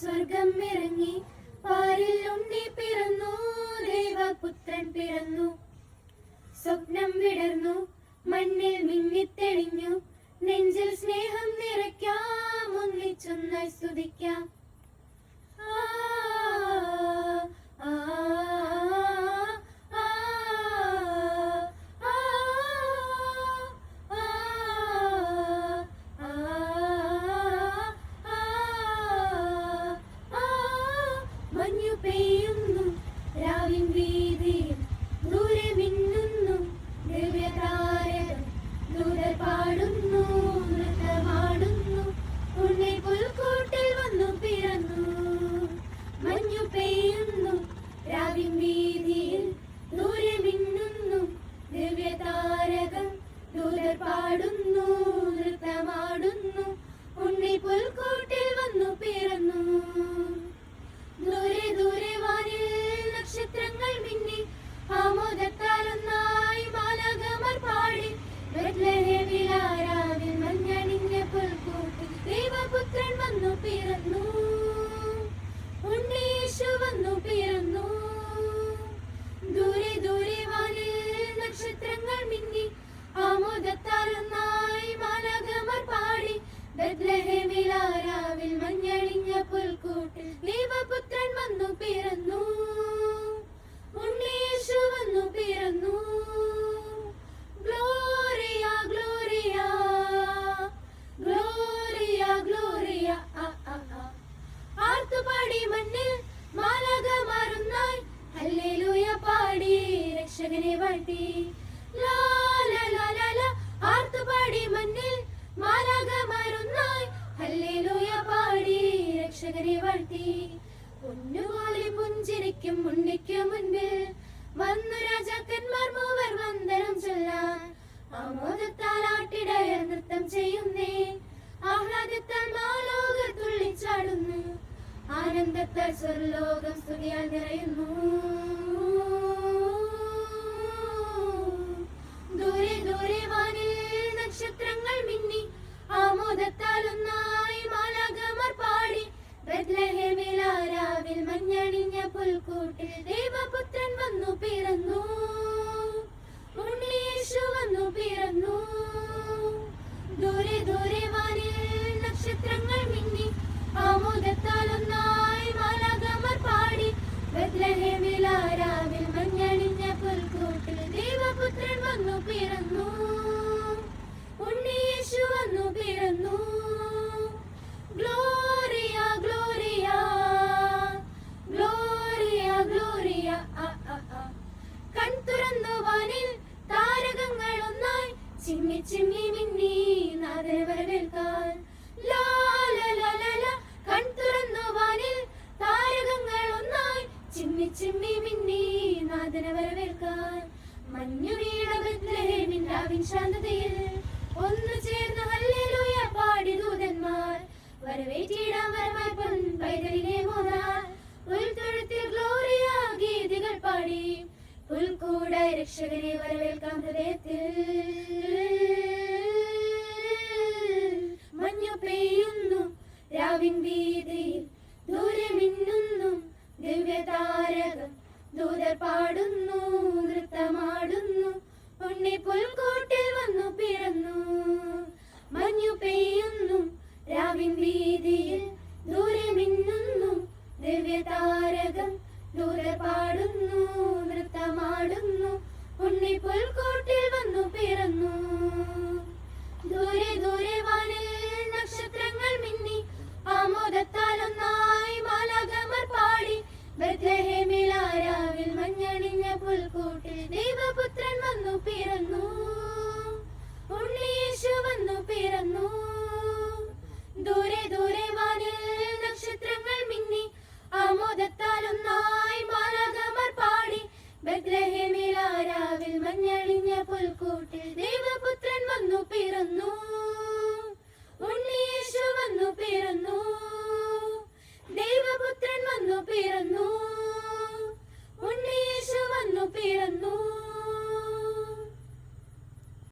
സ്വർഗം ഇറങ്ങി പാരിൽ ഉണ്ണി പിറന്നു, ദൈവപുത്രൻ പിറന്നു. സ്വപ്നം വിടർന്നു, മണ്ണിൽ മിന്നിത്തെളിഞ്ഞു, നെഞ്ചിൽ സ്നേഹം നിറയ്ക്കാം, ഒന്നിച്ചൊന്നായി സ്തുതിക്കാം. മഞ്ഞു പെയ്യുന്നു രാവിൻ വീതിയിൽ, ദൂരെ മിന്നുന്നു ദിവ്യതാരകം, ദൂതർ പാടുന്നു നൃത്തമാടുന്നു, ഉണ്ണി പുൽക്കൂട്ടിൽ വന്നു പിറന്നു. മഞ്ഞു പെയ്യുന്നു രാവിൻ വീതിയിൽ, ദൂരെ മിന്നുന്നു ദിവ്യതാരകം, ദൂതർ പാടുന്നു നൃത്തമാടുന്നു, ഉണ്ണി പുൽക്കൂട്ടിൽ വന്നു പിറന്നു. ദൂരെ ദൂരെ വാനിൽ നക്ഷത്രങ്ങൾ മിന്നി, ആമോദത്താൽ ഒന്നായി മാലാഖമാർ പാടി, ബെത്ലഹേമിലാരാവിൽ മഞ്ഞണിഞ്ഞ പുൽക്കൂട്ടിൽ ദൈവപുത്രൻ വന്നു പിറന്നു, ഉണ്ണി യേശു വന്നു പിറന്നു. ദൂരെ ദൂരെ വാനിൽ നക്ഷത്രങ്ങൾ മിന്നി, ആമോദത്താൽ ഒന്നായി മാലാഖമാർ പാടി, ബെത്ലഹേമിലാരാവിൽ മഞ്ഞണിഞ്ഞ പുൽക്കൂട്ടിൽ ദൈവപുത്രൻ വന്നു പിറന്നു, ഉണ്ണി യേശു വന്നു പിറന്നു. Gloria gloria gloria gloria. ആർത്തുപാടി മണ്ണിൽ മാലാഖമാരൊന്നായി, ഹല്ലേലൂയ പാടി രക്ഷകനെ വാഴ്ത്തി. ലാ ലാ ലാ ലാ ലാ. ആർത്തുപാടി മണ്ണിൽ മാലാഖമാരൊന്നായി, ഹല്ലേലൂയ പാടി രക്ഷകനെ വാഴ്ത്തി. പൊന്നുപോലെ പുഞ്ചിരിക്കും ഉണ്ണിക്ക് മുൻപിൽ വന്നു രാജാക്കന്മാർ മൂവർ വന്ദനം ചൊല്ലാൻ, ആമോദത്താൽ ആട്ടിടയർ നൃത്തം ചെയ്യുന്നേ, ആഹ്ലാദത്താൽ മാലോകർ തുള്ളിച്ചാടുന്നു, ആനന്ദത്താൽ സ്വർലോകം സ്തുതിയാൽ നിറയുന്നു. ദൂരെ ദൂരെ വാനിൽ നക്ഷത്രങ്ങൾ മിന്നി, ആമോദത്താൽ ഒന്നായി മാലാഖമാർ പാടി, ബെത്ലഹേമിലാരാവിൽ മഞ്ഞണിഞ്ഞ പുൽക്കൂട്ടിൽ ദൈവപുത്രൻ വന്നു പിറന്നു, ഉണ്ണി യേശു വന്നു പിറന്നു. ദൂരെ ദൂരെ വാനിൽ നക്ഷത്രങ്ങൾ മിന്നി, ആമോദത്താൽ ഒന്നായി മാലാഖമാർ പാടി, ബെത്ലഹേമിലാരാവിൽ മഞ്ഞണിഞ്ഞ പുൽക്കൂട്ടിൽ ദൈവപുത്രൻ വന്നു പിറന്നു, ഉണ്ണി യേശു വന്നു പിറന്നു. Gloria gloria gloria Gloria. കൺ തുറന്നു വാനിൽ താരകങ്ങൾ ഒന്നായി, ചിമ്മി ചിമ്മി മിന്നി നാഥനെ വരവേൽക്കാൻ. ലാ ലാ ലാ ലാ ലാ. കൺ തുറന്നു വാനിൽ താരകങ്ങൾ ഒന്നായി, ചിമ്മി ചിമ്മി മിന്നി നാഥനെ വരവേൽക്കാൻ. മഞ്ഞു വീണ ബെത്ലഹേമിൻ രാവിൻ ശാന്തതയിൽ,